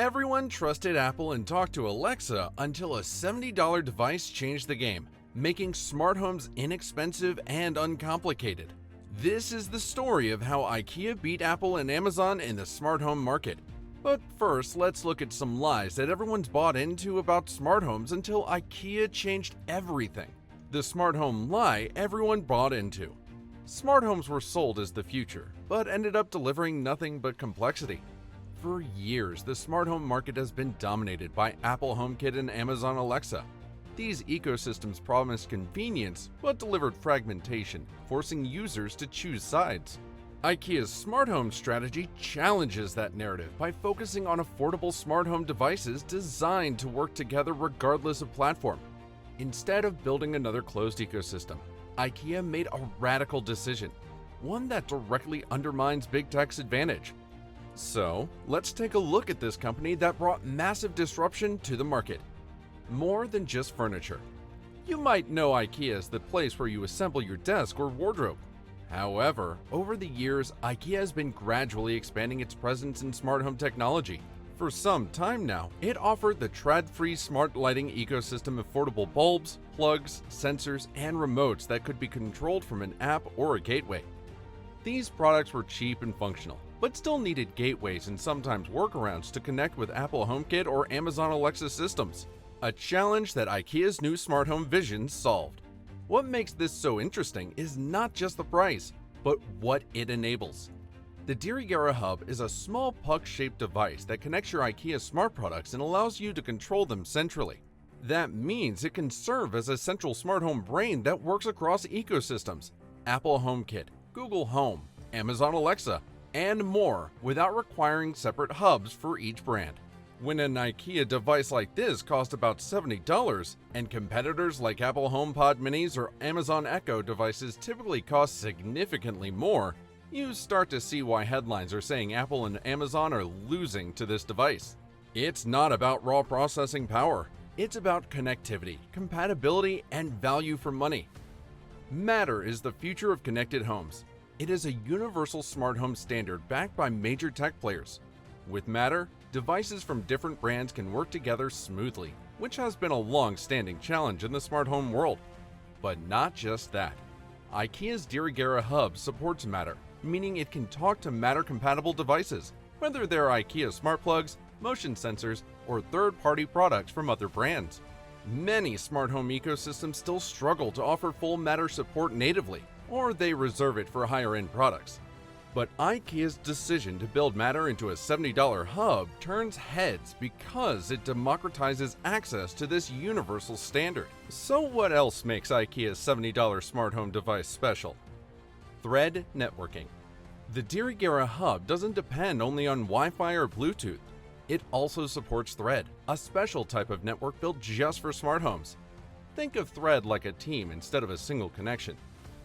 Everyone trusted Apple and talked to Alexa until a $70 device changed the game, making smart homes inexpensive and uncomplicated. This is the story of how IKEA beat Apple and Amazon in the smart home market. But first, let's look at some lies that everyone's bought into about smart homes until IKEA changed everything. The smart home lie everyone bought into. Smart homes were sold as the future, but ended up delivering nothing but complexity. For years, the smart home market has been dominated by Apple HomeKit and Amazon Alexa. These ecosystems promised convenience, but delivered fragmentation, forcing users to choose sides. IKEA's smart home strategy challenges that narrative by focusing on affordable smart home devices designed to work together regardless of platform. Instead of building another closed ecosystem, IKEA made a radical decision, one that directly undermines big tech's advantage. So, let's take a look at this company that brought massive disruption to the market. More than just furniture. You might know IKEA as the place where you assemble your desk or wardrobe. However, over the years, IKEA has been gradually expanding its presence in smart home technology. For some time now, it offered the trad-free smart lighting ecosystem, affordable bulbs, plugs, sensors, and remotes that could be controlled from an app or a gateway. These products were cheap and functional, but still needed gateways and sometimes workarounds to connect with Apple HomeKit or Amazon Alexa systems, a challenge that IKEA's new smart home vision solved. What makes this so interesting is not just the price, but what it enables. The Dirigera Hub is a small puck-shaped device that connects your IKEA smart products and allows you to control them centrally. That means it can serve as a central smart home brain that works across ecosystems, Apple HomeKit, Google Home, Amazon Alexa, and more without requiring separate hubs for each brand. When an IKEA device like this costs about $70, and competitors like Apple HomePod Minis or Amazon Echo devices typically cost significantly more, you start to see why headlines are saying Apple and Amazon are losing to this device. It's not about raw processing power. It's about connectivity, compatibility, and value for money. Matter is the future of connected homes. It is a universal smart home standard backed by major tech players. With Matter, devices from different brands can work together smoothly, which has been a long-standing challenge in the smart home world. But not just that. IKEA's Dirigera Hub supports Matter, meaning it can talk to Matter-compatible devices, whether they're IKEA smart plugs, motion sensors, or third-party products from other brands. Many smart home ecosystems still struggle to offer full Matter support natively, or they reserve it for higher-end products. But IKEA's decision to build Matter into a $70 hub turns heads because it democratizes access to this universal standard. So what else makes IKEA's $70 smart home device special? Thread networking. The Dirigera Hub doesn't depend only on Wi-Fi or Bluetooth. It also supports Thread, a special type of network built just for smart homes. Think of Thread like a team instead of a single connection.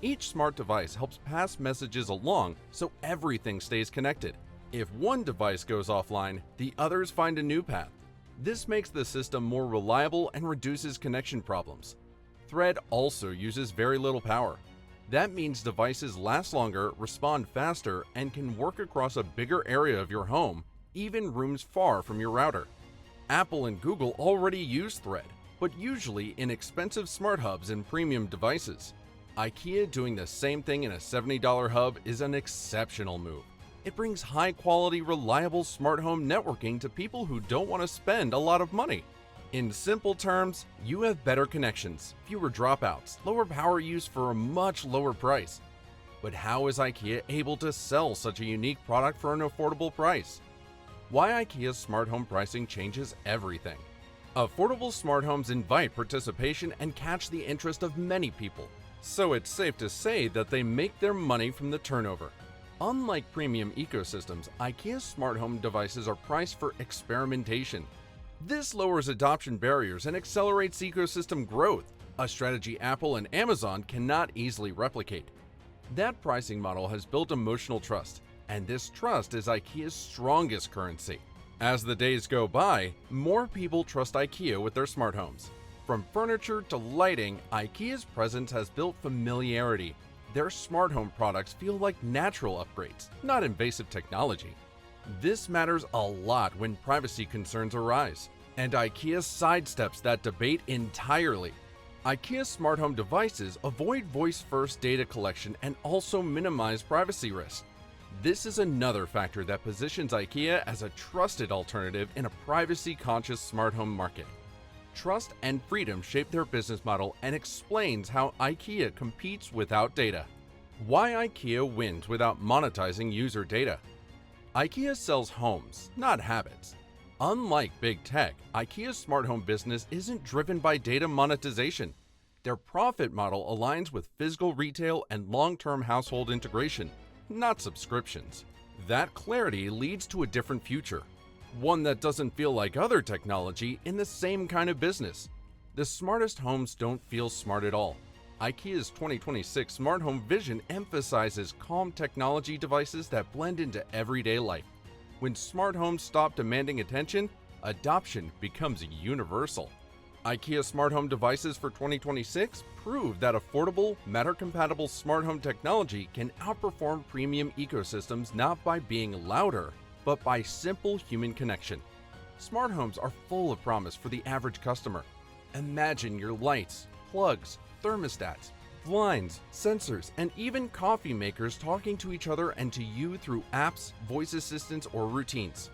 Each smart device helps pass messages along so everything stays connected. If one device goes offline, the others find a new path. This makes the system more reliable and reduces connection problems. Thread also uses very little power. That means devices last longer, respond faster, and can work across a bigger area of your home, even rooms far from your router. Apple and Google already use Thread, but usually in expensive smart hubs and premium devices. IKEA doing the same thing in a $70 hub is an exceptional move. It brings high-quality, reliable smart home networking to people who don't want to spend a lot of money. In simple terms, you have better connections, fewer dropouts, lower power use for a much lower price. But how is IKEA able to sell such a unique product for an affordable price? Why IKEA's smart home pricing changes everything. Affordable smart homes invite participation and catch the interest of many people. So it's safe to say that they make their money from the turnover. Unlike premium ecosystems, IKEA's smart home devices are priced for experimentation. This lowers adoption barriers and accelerates ecosystem growth, a strategy Apple and Amazon cannot easily replicate. That pricing model has built emotional trust, and this trust is IKEA's strongest currency. As the days go by, more people trust IKEA with their smart homes. From furniture to lighting, IKEA's presence has built familiarity. Their smart home products feel like natural upgrades, not invasive technology. This matters a lot when privacy concerns arise, and IKEA sidesteps that debate entirely. IKEA smart home devices avoid voice-first data collection and also minimize privacy risks. This is another factor that positions IKEA as a trusted alternative in a privacy-conscious smart home market. Trust and freedom shape their business model and explains how IKEA competes without data. Why IKEA wins without monetizing user data. IKEA sells homes, not habits. Unlike big tech, IKEA's smart home business isn't driven by data monetization. Their profit model aligns with physical retail and long-term household integration, not subscriptions. That clarity leads to a different future, one that doesn't feel like other technology in the same kind of business. The smartest homes don't feel smart at all. IKEA's 2026 smart home vision emphasizes calm technology devices that blend into everyday life. When smart homes stop demanding attention, adoption becomes universal. IKEA smart home devices for 2026 prove that affordable, Matter-compatible smart home technology can outperform premium ecosystems not by being louder, but by simple human connection. Smart homes are full of promise for the average customer. Imagine your lights, plugs, thermostats, blinds, sensors, and even coffee makers talking to each other and to you through apps, voice assistants, or routines.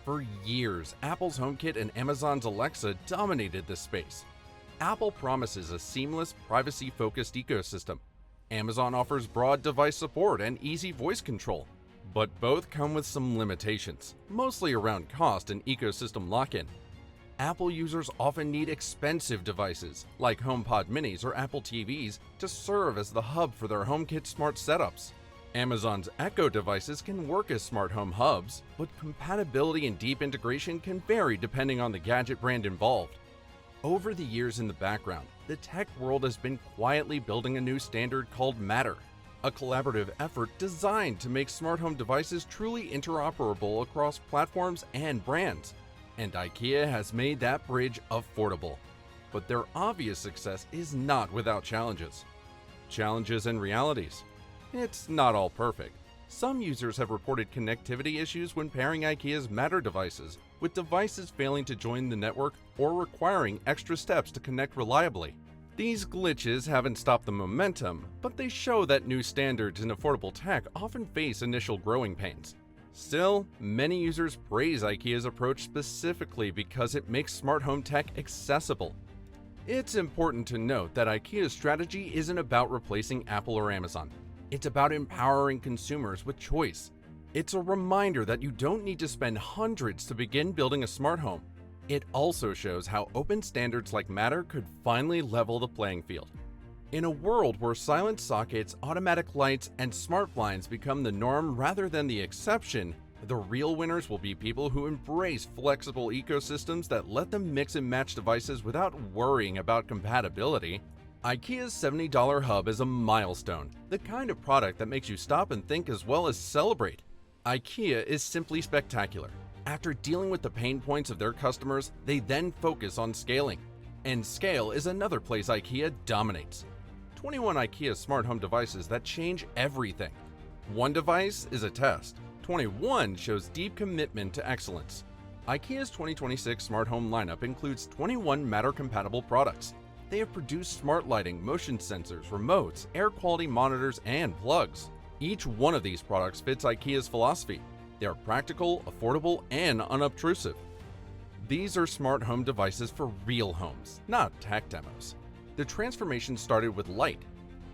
For years, Apple's HomeKit and Amazon's Alexa dominated this space. Apple promises a seamless, privacy-focused ecosystem. Amazon offers broad device support and easy voice control. But both come with some limitations, mostly around cost and ecosystem lock-in. Apple users often need expensive devices, like HomePod minis or Apple TVs, to serve as the hub for their HomeKit smart setups. Amazon's Echo devices can work as smart home hubs, but compatibility and deep integration can vary depending on the gadget brand involved. Over the years in the background, the tech world has been quietly building a new standard called Matter, a collaborative effort designed to make smart home devices truly interoperable across platforms and brands. And IKEA has made that bridge affordable. But their obvious success is not without challenges. Challenges and realities. It's not all perfect. Some users have reported connectivity issues when pairing IKEA's Matter devices, with devices failing to join the network or requiring extra steps to connect reliably. These glitches haven't stopped the momentum, but they show that new standards in affordable tech often face initial growing pains. Still, many users praise IKEA's approach specifically because it makes smart home tech accessible. It's important to note that IKEA's strategy isn't about replacing Apple or Amazon. It's about empowering consumers with choice. It's a reminder that you don't need to spend hundreds to begin building a smart home. It also shows how open standards like Matter could finally level the playing field. In a world where silent sockets, automatic lights, and smart blinds become the norm rather than the exception, the real winners will be people who embrace flexible ecosystems that let them mix and match devices without worrying about compatibility. IKEA's $70 hub is a milestone, the kind of product that makes you stop and think as well as celebrate. IKEA is simply spectacular. After dealing with the pain points of their customers, they then focus on scaling. And scale is another place IKEA dominates. 21 IKEA smart home devices that change everything. One device is a test. 21 shows deep commitment to excellence. IKEA's 2026 smart home lineup includes 21 Matter-compatible products. They have produced smart lighting, motion sensors, remotes, air quality monitors, and plugs. Each one of these products fits IKEA's philosophy. They are practical, affordable, and unobtrusive. These are smart home devices for real homes, not tech demos. The transformation started with light.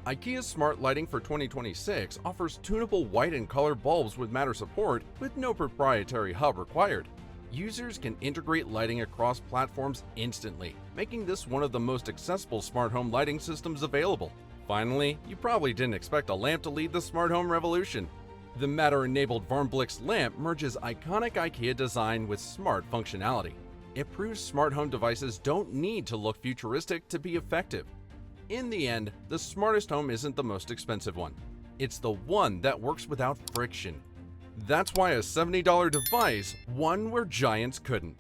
IKEA's smart lighting for 2026 offers tunable white and color bulbs with Matter support with no proprietary hub required. Users can integrate lighting across platforms instantly, making this one of the most accessible smart home lighting systems available. Finally, you probably didn't expect a lamp to lead the smart home revolution. The Matter-enabled Varmblix lamp merges iconic IKEA design with smart functionality. It proves smart home devices don't need to look futuristic to be effective. In the end, the smartest home isn't the most expensive one. It's the one that works without friction. That's why a $70 device won where giants couldn't.